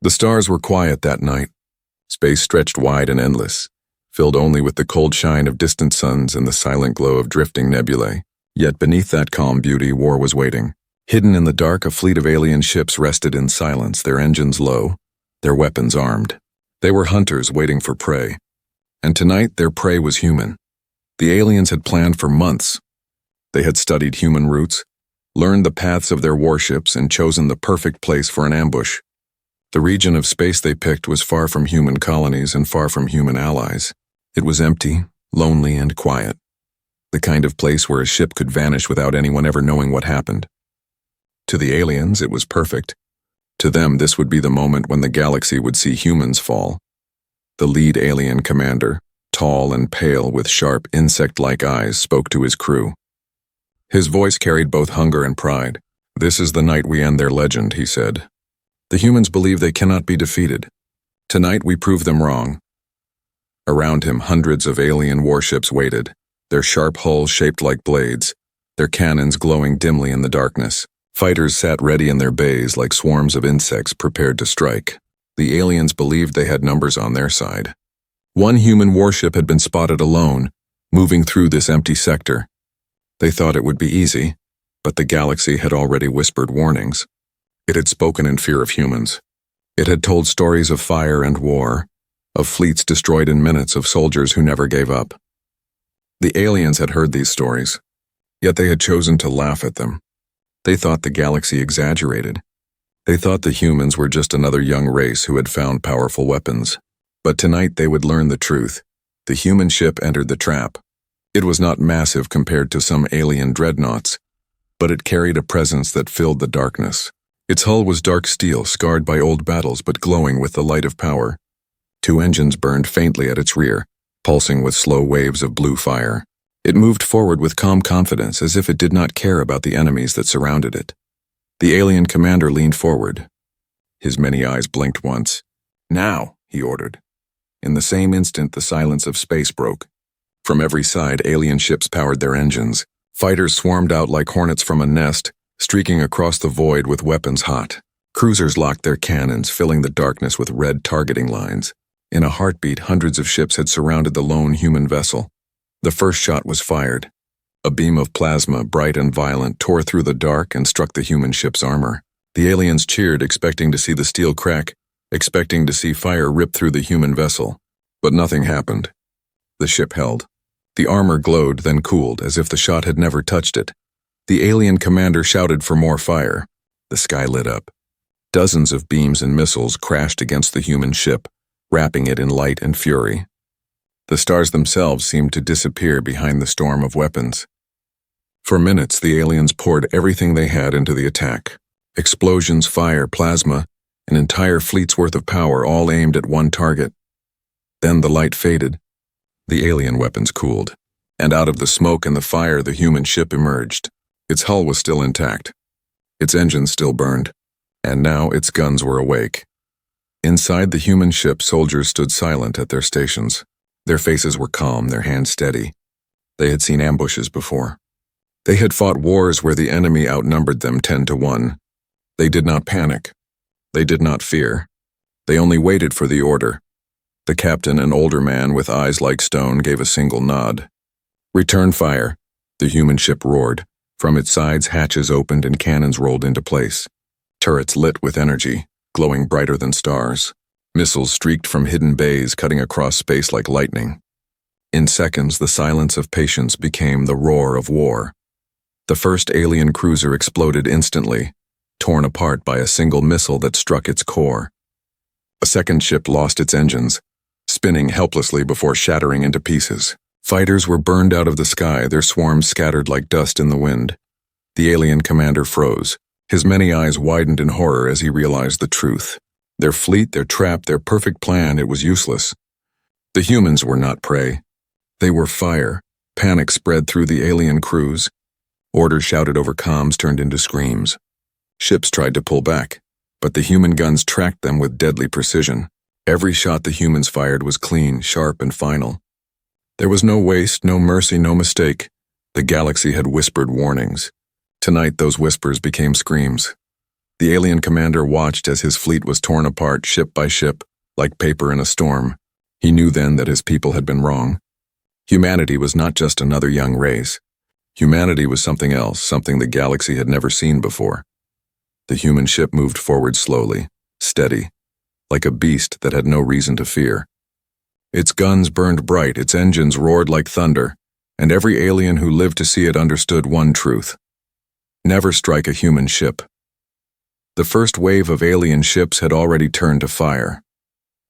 The stars were quiet that night. Space stretched wide and endless, filled only with the cold shine of distant suns and the silent glow of drifting nebulae. Yet beneath that calm beauty, war was waiting. Hidden in the dark, a fleet of alien ships rested in silence, their engines low, their weapons armed. They were hunters waiting for prey. And tonight, their prey was human. The aliens had planned for months. They had studied human routes, learned the paths of their warships, and chosen the perfect place for an ambush. The region of space they picked was far from human colonies and far from human allies. It was empty, lonely, and quiet. The kind of place where a ship could vanish without anyone ever knowing what happened. To the aliens, it was perfect. To them, this would be the moment when the galaxy would see humans fall. The lead alien commander, tall and pale with sharp insect-like eyes, spoke to his crew. His voice carried both hunger and pride. "This is the night we end their legend," he said. "The humans believe they cannot be defeated. Tonight we prove them wrong." Around him, hundreds of alien warships waited, their sharp hulls shaped like blades, their cannons glowing dimly in the darkness. Fighters sat ready in their bays like swarms of insects prepared to strike. The aliens believed they had numbers on their side. One human warship had been spotted alone, moving through this empty sector. They thought it would be easy, but the galaxy had already whispered warnings. It had spoken in fear of humans. It had told stories of fire and war, of fleets destroyed in minutes, of soldiers who never gave up. The aliens had heard these stories, yet they had chosen to laugh at them. They thought the galaxy exaggerated. They thought the humans were just another young race who had found powerful weapons. But tonight they would learn the truth. The human ship entered the trap. It was not massive compared to some alien dreadnoughts, but it carried a presence that filled the darkness. Its hull was dark steel, scarred by old battles but glowing with the light of power. 2 engines burned faintly at its rear, pulsing with slow waves of blue fire. It moved forward with calm confidence, as if it did not care about the enemies that surrounded it. The alien commander leaned forward. His many eyes blinked once. "Now," he ordered. In the same instant, the silence of space broke. From every side, alien ships powered their engines. Fighters swarmed out like hornets from a nest, streaking across the void with weapons hot. Cruisers locked their cannons, filling the darkness with red targeting lines. In a heartbeat, hundreds of ships had surrounded the lone human vessel. The first shot was fired. A beam of plasma, bright and violent, tore through the dark and struck the human ship's armor. The aliens cheered, expecting to see the steel crack, expecting to see fire rip through the human vessel. But nothing happened. The ship held. The armor glowed, then cooled, as if the shot had never touched it. The alien commander shouted for more fire. The sky lit up. Dozens of beams and missiles crashed against the human ship, wrapping it in light and fury. The stars themselves seemed to disappear behind the storm of weapons. For minutes, the aliens poured everything they had into the attack. Explosions, fire, plasma, an entire fleet's worth of power, all aimed at one target. Then the light faded. The alien weapons cooled, and out of the smoke and the fire, the human ship emerged. Its hull was still intact. Its engines still burned, and now its guns were awake. Inside the human ship, soldiers stood silent at their stations. Their faces were calm, their hands steady. They had seen ambushes before. They had fought wars where the enemy outnumbered them 10-1. They did not panic. They did not fear. They only waited for the order. The captain, an older man with eyes like stone, gave a single nod. "Return fire," the human ship roared. From its sides, hatches opened and cannons rolled into place. Turrets lit with energy, glowing brighter than stars. Missiles streaked from hidden bays, cutting across space like lightning. In seconds, the silence of patience became the roar of war. The first alien cruiser exploded instantly, torn apart by a single missile that struck its core. A second ship lost its engines, spinning helplessly before shattering into pieces. Fighters were burned out of the sky, their swarms scattered like dust in the wind. The alien commander froze. His many eyes widened in horror as he realized the truth. Their fleet, their trap, their perfect plan, it was useless. The humans were not prey. They were fire. Panic spread through the alien crews. Orders shouted over comms turned into screams. Ships tried to pull back, but the human guns tracked them with deadly precision. Every shot the humans fired was clean, sharp, and final. There was no waste, no mercy, no mistake. The galaxy had whispered warnings. Tonight, those whispers became screams. The alien commander watched as his fleet was torn apart ship by ship, like paper in a storm. He knew then that his people had been wrong. Humanity was not just another young race. Humanity was something else, something the galaxy had never seen before. The human ship moved forward slowly, steady, like a beast that had no reason to fear. Its guns burned bright, its engines roared like thunder, and every alien who lived to see it understood one truth: never strike a human ship. The first wave of alien ships had already turned to fire.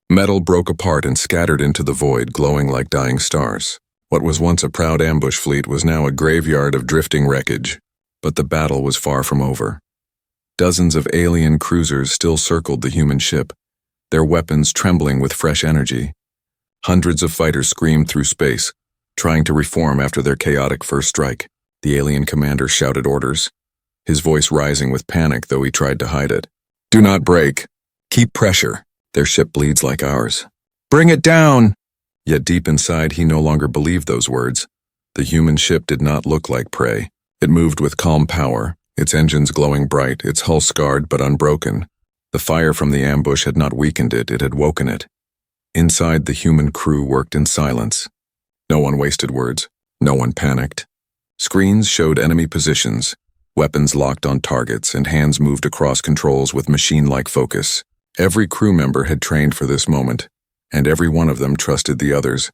Metal broke apart and scattered into the void, glowing like dying stars. What was once a proud ambush fleet was now a graveyard of drifting wreckage. But the battle was far from over. Dozens of alien cruisers still circled the human ship, their weapons trembling with fresh energy. Hundreds of fighters screamed through space, trying to reform after their chaotic first strike. The alien commander shouted orders, his voice rising with panic though he tried to hide it. "Do not break. Keep pressure. Their ship bleeds like ours. Bring it down!" Yet deep inside he no longer believed those words. The human ship did not look like prey. It moved with calm power, its engines glowing bright, its hull scarred but unbroken. The fire from the ambush had not weakened it, it had woken it. Inside, the human crew worked in silence. No one wasted words. No one panicked. Screens showed enemy positions, weapons locked on targets, and hands moved across controls with machine-like focus. Every crew member had trained for this moment, and every one of them trusted the others.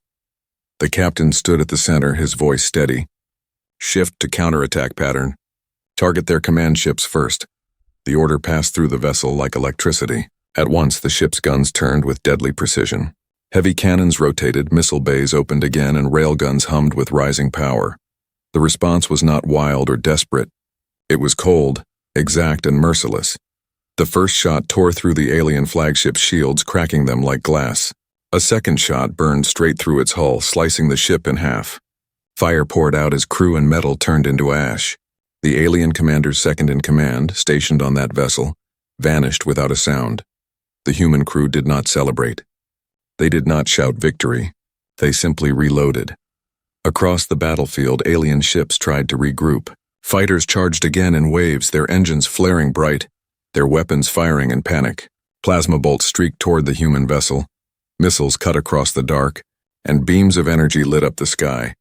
The captain stood at the center, his voice steady. "Shift to counterattack pattern. Target their command ships first." The order passed through the vessel like electricity. At once, the ship's guns turned with deadly precision. Heavy cannons rotated, missile bays opened again, and railguns hummed with rising power. The response was not wild or desperate. It was cold, exact, and merciless. The first shot tore through the alien flagship's shields, cracking them like glass. A second shot burned straight through its hull, slicing the ship in half. Fire poured out as crew and metal turned into ash. The alien commander's second-in-command, stationed on that vessel, vanished without a sound. The human crew did not celebrate. They did not shout victory. They simply reloaded. Across the battlefield, alien ships tried to regroup. Fighters charged again in waves, their engines flaring bright, their weapons firing in panic. Plasma bolts streaked toward the human vessel. Missiles cut across the dark, and beams of energy lit up the sky.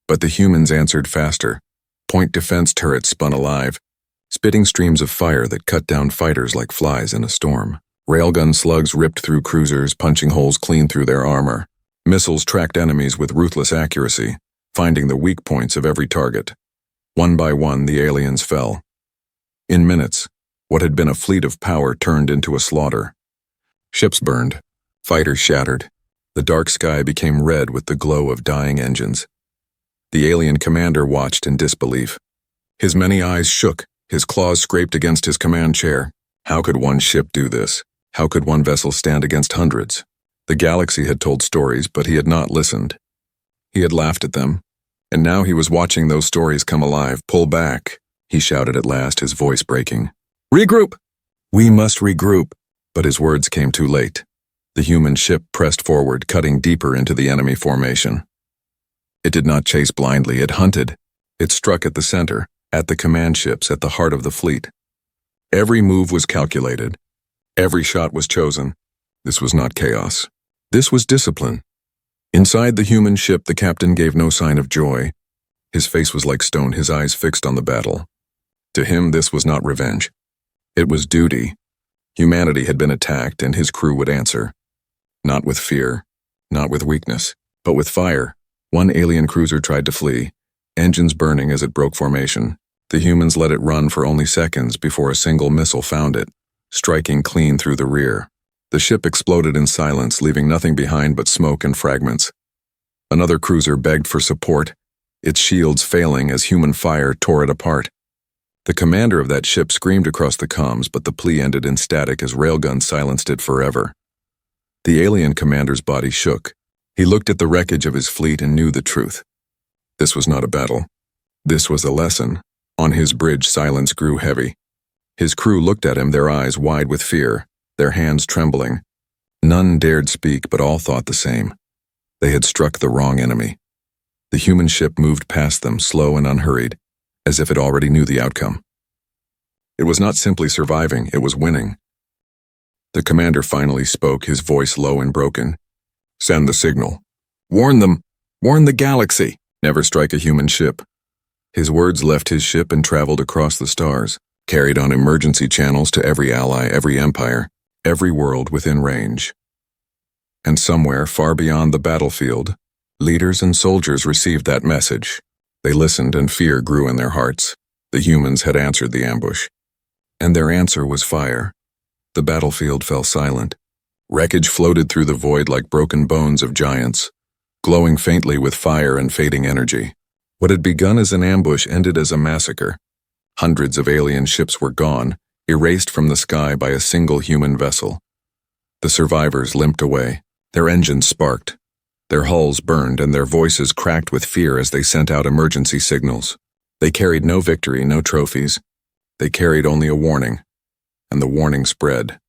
But the humans answered faster. Point defense turrets spun alive, spitting streams of fire that cut down fighters like flies in a storm. Railgun slugs ripped through cruisers, punching holes clean through their armor. Missiles tracked enemies with ruthless accuracy, finding the weak points of every target. One by one, the aliens fell. In minutes, what had been a fleet of power turned into a slaughter. Ships burned. Fighters shattered. The dark sky became red with the glow of dying engines. The alien commander watched in disbelief. His many eyes shook, his claws scraped against his command chair. How could one ship do this? How could one vessel stand against hundreds? The galaxy had told stories, but he had not listened. He had laughed at them, and now he was watching those stories come alive. "Pull back," he shouted at last, his voice breaking. "Regroup! We must regroup." But his words came too late. The human ship pressed forward, cutting deeper into the enemy formation. It did not chase blindly, it hunted. It struck at the center, at the command ships, at the heart of the fleet. Every move was calculated. Every shot was chosen. This was not chaos. This was discipline. Inside the human ship, the captain gave no sign of joy. His face was like stone, his eyes fixed on the battle. To him, this was not revenge. It was duty. Humanity had been attacked, and his crew would answer. Not with fear, not with weakness, but with fire. One alien cruiser tried to flee, engines burning as it broke formation. The humans let it run for only seconds before a single missile found it, striking clean through the rear. The ship exploded in silence, leaving nothing behind but smoke and fragments. Another cruiser begged for support, its shields failing as human fire tore it apart. The commander of that ship screamed across the comms, but the plea ended in static as railguns silenced it forever. The alien commander's body shook. He looked at the wreckage of his fleet and knew the truth. This was not a battle. This was a lesson. On his bridge, silence grew heavy. His crew looked at him, their eyes wide with fear, their hands trembling. None dared speak, but all thought the same. They had struck the wrong enemy. The human ship moved past them, slow and unhurried, as if it already knew the outcome. It was not simply surviving, it was winning. The commander finally spoke, his voice low and broken. "Send the signal. Warn them. Warn the galaxy. Never strike a human ship." His words left his ship and traveled across the stars, carried on emergency channels to every ally, every empire, every world within range. And somewhere far beyond the battlefield, leaders and soldiers received that message. They listened and fear grew in their hearts. The humans had answered the ambush. And their answer was fire. The battlefield fell silent. Wreckage floated through the void like broken bones of giants, glowing faintly with fire and fading energy. What had begun as an ambush ended as a massacre. Hundreds of alien ships were gone, erased from the sky by a single human vessel. The survivors limped away. Their engines sparked. Their hulls burned and their voices cracked with fear as they sent out emergency signals. They carried no victory, no trophies. They carried only a warning. And the warning spread.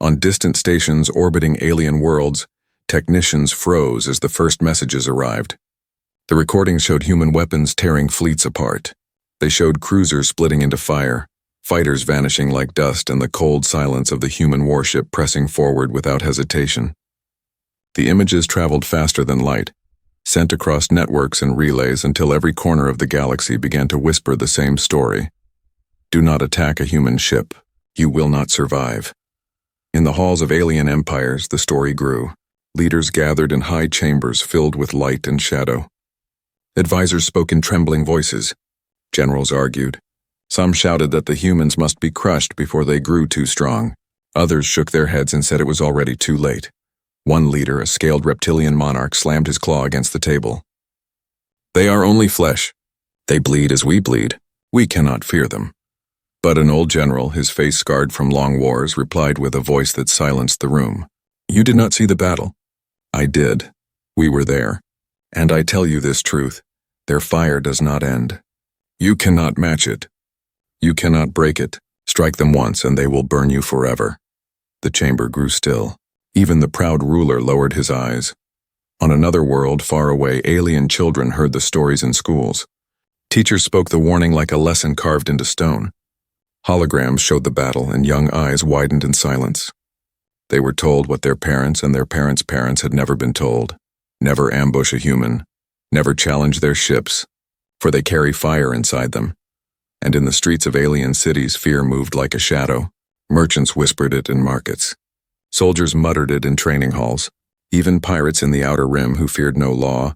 On distant stations orbiting alien worlds, technicians froze as the first messages arrived. The recordings showed human weapons tearing fleets apart. They showed cruisers splitting into fire, fighters vanishing like dust, and the cold silence of the human warship pressing forward without hesitation. The images traveled faster than light, sent across networks and relays until every corner of the galaxy began to whisper the same story. Do not attack a human ship. You will not survive. In the halls of alien empires, the story grew. Leaders gathered in high chambers filled with light and shadow. Advisors spoke in trembling voices. Generals argued. Some shouted that the humans must be crushed before they grew too strong. Others shook their heads and said it was already too late. One leader, a scaled reptilian monarch, slammed his claw against the table. They are only flesh. They bleed as we bleed. We cannot fear them. But an old general, his face scarred from long wars, replied with a voice that silenced the room. You did not see the battle. I did. We were there. And I tell you this truth. Their fire does not end. You cannot match it. You cannot break it. Strike them once and they will burn you forever. The chamber grew still. Even the proud ruler lowered his eyes. On another world far away, alien children heard the stories in schools. Teachers spoke the warning like a lesson carved into stone. Holograms showed the battle and young eyes widened in silence. They were told what their parents and their parents' parents had never been told. Never ambush a human. Never challenge their ships, for they carry fire inside them. And in the streets of alien cities, fear moved like a shadow. Merchants whispered it in markets. Soldiers muttered it in training halls. Even pirates in the outer rim who feared no law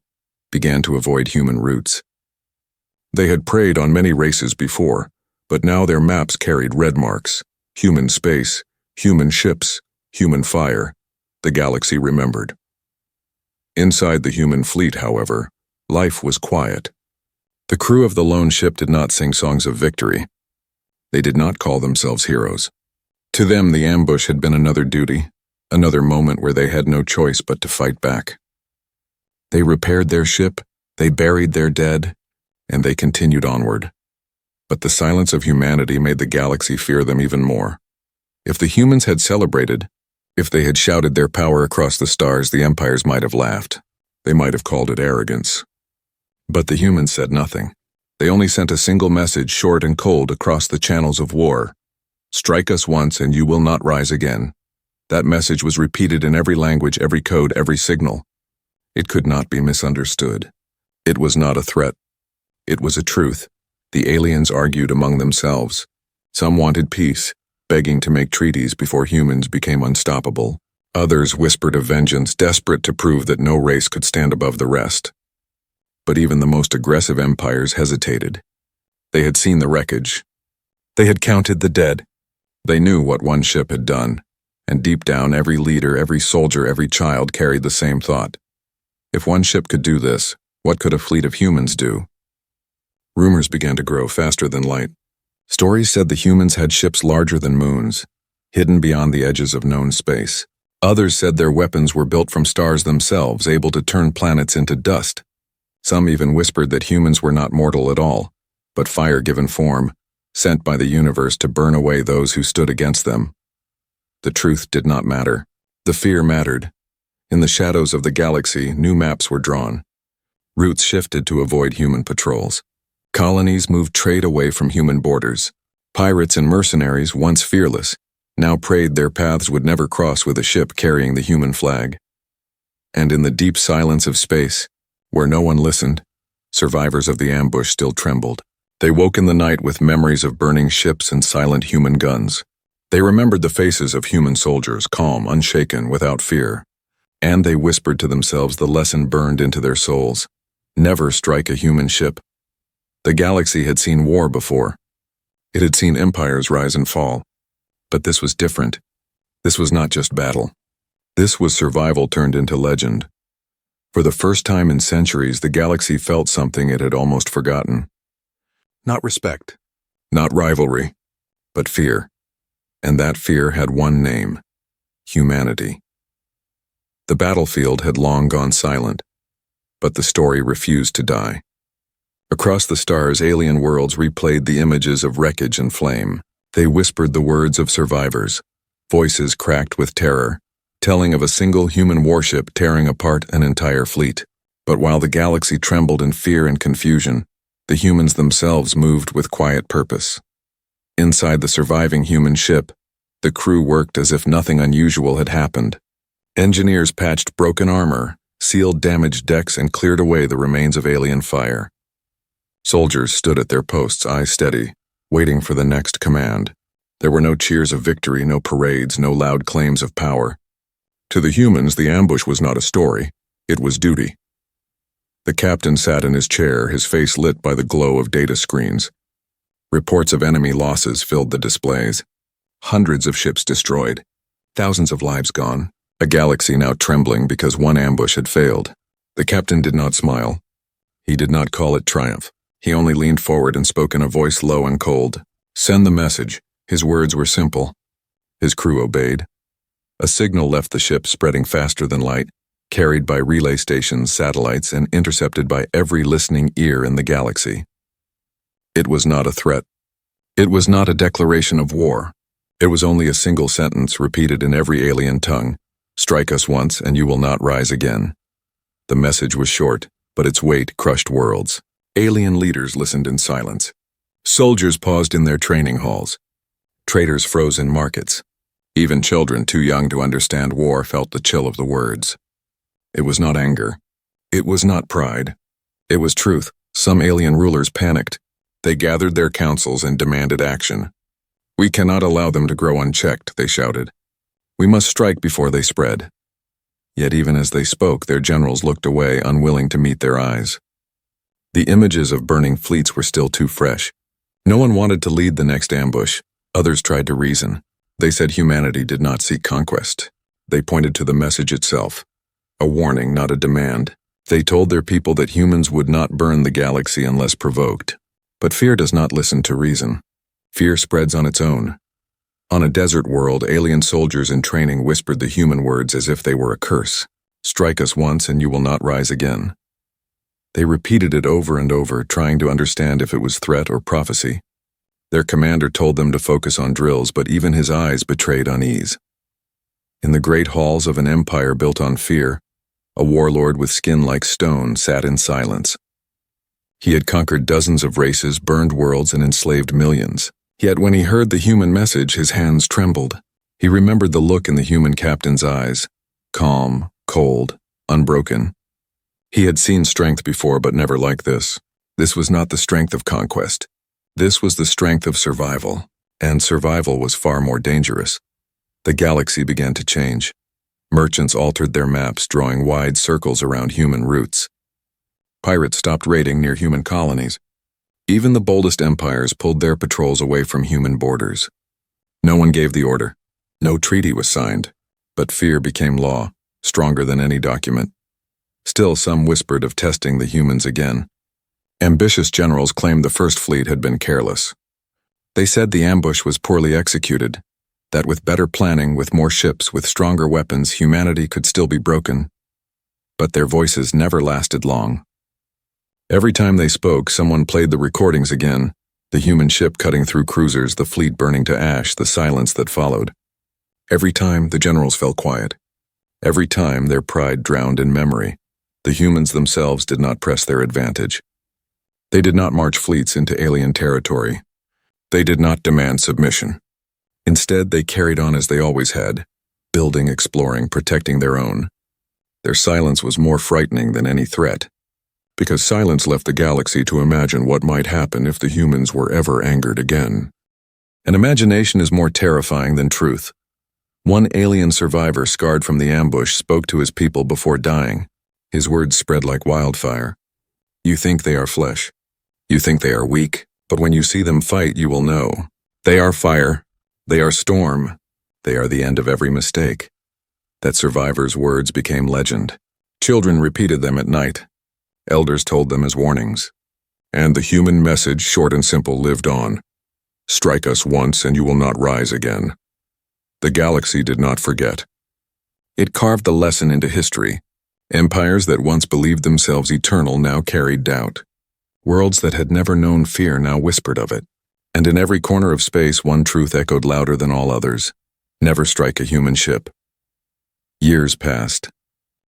began to avoid human routes. They had preyed on many races before, but now their maps carried red marks. Human space, human ships, human fire. The galaxy remembered. Inside the human fleet, however, life was quiet. The crew of the lone ship did not sing songs of victory. They did not call themselves heroes. To them, the ambush had been another duty, another moment where they had no choice but to fight back. They repaired their ship, they buried their dead, and they continued onward. But the silence of humanity made the galaxy fear them even more. If the humans had celebrated, if they had shouted their power across the stars, the empires might have laughed. They might have called it arrogance. But the humans said nothing. They only sent a single message, short and cold, across the channels of war. Strike us once and you will not rise again. That message was repeated in every language, every code, every signal. It could not be misunderstood. It was not a threat. It was a truth. The aliens argued among themselves. Some wanted peace, begging to make treaties before humans became unstoppable. Others whispered of vengeance, desperate to prove that no race could stand above the rest. But even the most aggressive empires hesitated. They had seen the wreckage. They had counted the dead. They knew what one ship had done, and deep down every leader, every soldier, every child carried the same thought. If one ship could do this, what could a fleet of humans do? Rumors began to grow faster than light. Stories said the humans had ships larger than moons, hidden beyond the edges of known space. Others said their weapons were built from stars themselves, able to turn planets into dust. Some even whispered that humans were not mortal at all, but fire given form, sent by the universe to burn away those who stood against them. The truth did not matter. The fear mattered. In the shadows of the galaxy, new maps were drawn. Routes shifted to avoid human patrols. Colonies moved trade away from human borders. Pirates and mercenaries, once fearless, now prayed their paths would never cross with a ship carrying the human flag. And in the deep silence of space, where no one listened, survivors of the ambush still trembled. They woke in the night with memories of burning ships and silent human guns. They remembered the faces of human soldiers, calm, unshaken, without fear. And they whispered to themselves the lesson burned into their souls: never strike a human ship. The galaxy had seen war before. It had seen empires rise and fall. But this was different. This was not just battle. This was survival turned into legend. For the first time in centuries, the galaxy felt something it had almost forgotten. Not respect, not rivalry, but fear. And that fear had one name: humanity. The battlefield had long gone silent, but the story refused to die. Across the stars, alien worlds replayed the images of wreckage and flame. They whispered the words of survivors, voices cracked with terror, telling of a single human warship tearing apart an entire fleet. But while the galaxy trembled in fear and confusion, the humans themselves moved with quiet purpose. Inside the surviving human ship, the crew worked as if nothing unusual had happened. Engineers patched broken armor, sealed damaged decks, and cleared away the remains of alien fire. Soldiers stood at their posts, eyes steady, waiting for the next command. There were no cheers of victory, no parades, no loud claims of power. To the humans, the ambush was not a story, it was duty. The captain sat in his chair, his face lit by the glow of data screens. Reports of enemy losses filled the displays. Hundreds of ships destroyed, thousands of lives gone, a galaxy now trembling because one ambush had failed. The captain did not smile. He did not call it triumph. He only leaned forward and spoke in a voice low and cold. "Send the message." His words were simple. His crew obeyed. A signal left the ship, spreading faster than light, carried by relay stations, satellites, and intercepted by every listening ear in the galaxy. It was not a threat. It was not a declaration of war. It was only a single sentence repeated in every alien tongue: "Strike us once and you will not rise again." The message was short, but its weight crushed worlds. Alien leaders listened in silence. Soldiers paused in their training halls. Traders froze in markets. Even children too young to understand war felt the chill of the words. It was not anger. It was not pride. It was truth. Some alien rulers panicked. They gathered their councils and demanded action. "We cannot allow them to grow unchecked," they shouted. "We must strike before they spread." Yet even as they spoke, their generals looked away, unwilling to meet their eyes. The images of burning fleets were still too fresh. No one wanted to lead the next ambush. Others tried to reason. They said humanity did not seek conquest. They pointed to the message itself. A warning, not a demand. They told their people that humans would not burn the galaxy unless provoked. But fear does not listen to reason. Fear spreads on its own. On a desert world, alien soldiers in training whispered the human words as if they were a curse. "Strike us once and you will not rise again." They repeated it over and over, trying to understand if it was threat or prophecy. Their commander told them to focus on drills, but even his eyes betrayed unease. In the great halls of an empire built on fear, a warlord with skin like stone sat in silence. He had conquered dozens of races, burned worlds, and enslaved millions. Yet when he heard the human message, his hands trembled. He remembered the look in the human captain's eyes: calm, cold, unbroken. He had seen strength before, but never like this. This was not the strength of conquest. This was the strength of survival, and survival was far more dangerous. The galaxy began to change. Merchants altered their maps, drawing wide circles around human routes. Pirates stopped raiding near human colonies. Even the boldest empires pulled their patrols away from human borders. No one gave the order. No treaty was signed. But fear became law, stronger than any document. Still, some whispered of testing the humans again. Ambitious generals claimed the First Fleet had been careless. They said the ambush was poorly executed, that with better planning, with more ships, with stronger weapons, humanity could still be broken. But their voices never lasted long. Every time they spoke, someone played the recordings again, the human ship cutting through cruisers, the fleet burning to ash, the silence that followed. Every time, the generals fell quiet. Every time, their pride drowned in memory. The humans themselves did not press their advantage. They did not march fleets into alien territory. They did not demand submission. Instead, they carried on as they always had, building, exploring, protecting their own. Their silence was more frightening than any threat, because silence left the galaxy to imagine what might happen if the humans were ever angered again. And imagination is more terrifying than truth. One alien survivor scarred from the ambush spoke to his people before dying. His words spread like wildfire. You think they are flesh. You think they are weak, but when you see them fight, you will know. They are fire. They are storm. They are the end of every mistake. That survivor's words became legend. Children repeated them at night. Elders told them as warnings. And the human message, short and simple, lived on. Strike us once and you will not rise again. The galaxy did not forget. It carved the lesson into history. Empires that once believed themselves eternal now carried doubt. Worlds that had never known fear now whispered of it. And in every corner of space, one truth echoed louder than all others. Never strike a human ship. Years passed.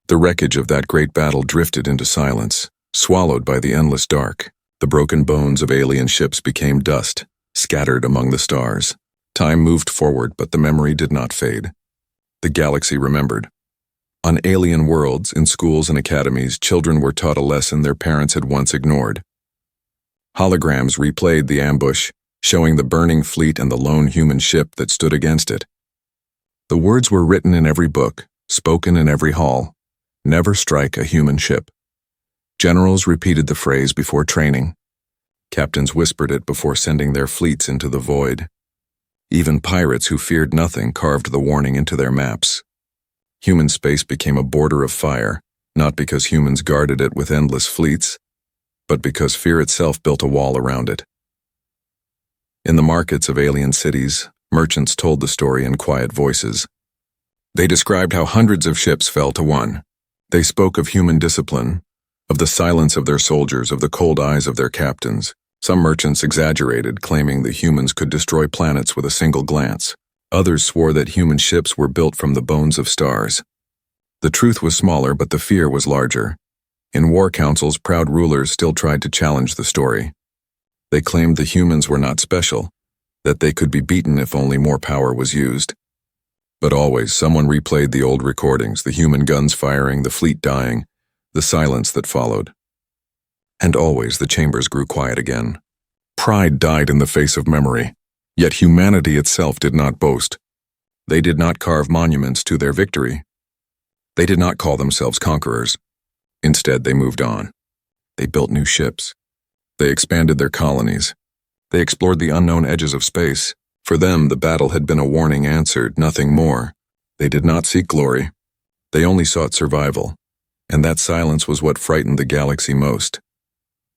The wreckage of that great battle drifted into silence, swallowed by the endless dark. The broken bones of alien ships became dust, scattered among the stars. Time moved forward, but the memory did not fade. The galaxy remembered. On alien worlds, in schools and academies, children were taught a lesson their parents had once ignored. Holograms replayed the ambush, showing the burning fleet and the lone human ship that stood against it. The words were written in every book, spoken in every hall. Never strike a human ship. Generals repeated the phrase before training. Captains whispered it before sending their fleets into the void. Even pirates who feared nothing carved the warning into their maps. Human space became a border of fire, not because humans guarded it with endless fleets, but because fear itself built a wall around it. In the markets of alien cities, merchants told the story in quiet voices. They described how hundreds of ships fell to one. They spoke of human discipline, of the silence of their soldiers, of the cold eyes of their captains. Some merchants exaggerated, claiming that humans could destroy planets with a single glance. Others swore that human ships were built from the bones of stars. The truth was smaller, but the fear was larger. In war councils, proud rulers still tried to challenge the story. They claimed the humans were not special, that they could be beaten if only more power was used. But always someone replayed the old recordings, the human guns firing, the fleet dying, the silence that followed. And always the chambers grew quiet again. Pride died in the face of memory, yet humanity itself did not boast. They did not carve monuments to their victory. They did not call themselves conquerors. Instead, they moved on. They built new ships. They expanded their colonies. They explored the unknown edges of space. For them, the battle had been a warning answered, nothing more. They did not seek glory. They only sought survival. And that silence was what frightened the galaxy most.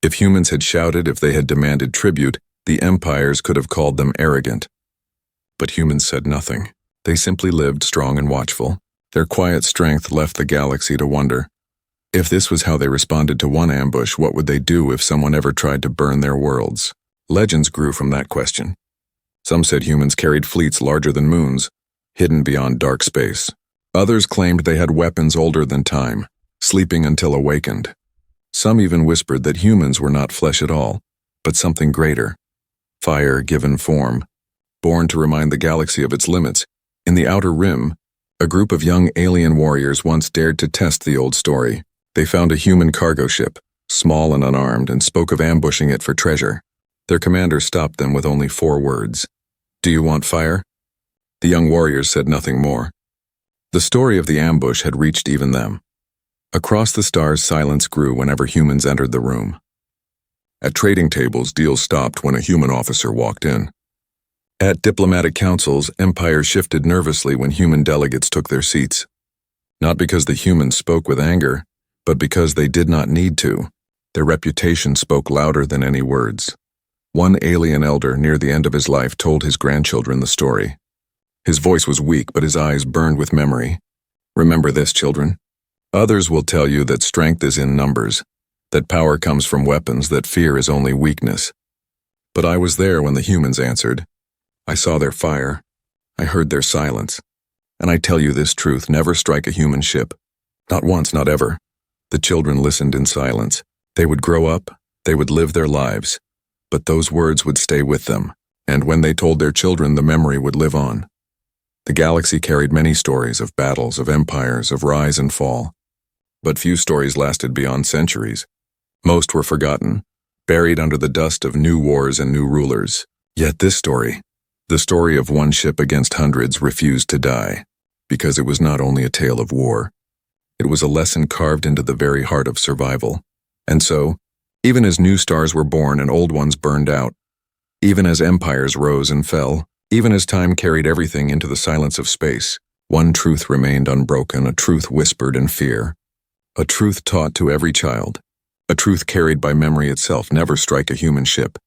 If humans had shouted, if they had demanded tribute, the empires could have called them arrogant. But humans said nothing. They simply lived strong and watchful. Their quiet strength left the galaxy to wonder. If this was how they responded to one ambush, what would they do if someone ever tried to burn their worlds? Legends grew from that question. Some said humans carried fleets larger than moons, hidden beyond dark space. Others claimed they had weapons older than time, sleeping until awakened. Some even whispered that humans were not flesh at all, but something greater. Fire given form, born to remind the galaxy of its limits. In the Outer Rim, a group of young alien warriors once dared to test the old story. They found a human cargo ship, small and unarmed, and spoke of ambushing it for treasure. Their commander stopped them with only 4 words. Do you want fire? The young warriors said nothing more. The story of the ambush had reached even them. Across the stars, silence grew whenever humans entered the room. At trading tables, deals stopped when a human officer walked in. At diplomatic councils, empires shifted nervously when human delegates took their seats. Not because the humans spoke with anger, but because they did not need to. Their reputation spoke louder than any words. One alien elder near the end of his life told his grandchildren the story. His voice was weak, but his eyes burned with memory. Remember this, children. Others will tell you that strength is in numbers, that power comes from weapons, that fear is only weakness. But I was there when the humans answered. I saw their fire. I heard their silence. And I tell you this truth, never strike a human ship. Not once, not ever. The children listened in silence. They would grow up, they would live their lives, but those words would stay with them. And when they told their children, the memory would live on. The galaxy carried many stories of battles, of empires, of rise and fall. But few stories lasted beyond centuries. Most were forgotten, buried under the dust of new wars and new rulers. Yet this story, the story of one ship against hundreds, refused to die, because it was not only a tale of war. It was a lesson carved into the very heart of survival. And so, even as new stars were born and old ones burned out, even as empires rose and fell, even as time carried everything into the silence of space, one truth remained unbroken, a truth whispered in fear, a truth taught to every child, a truth carried by memory itself: never strike a human ship,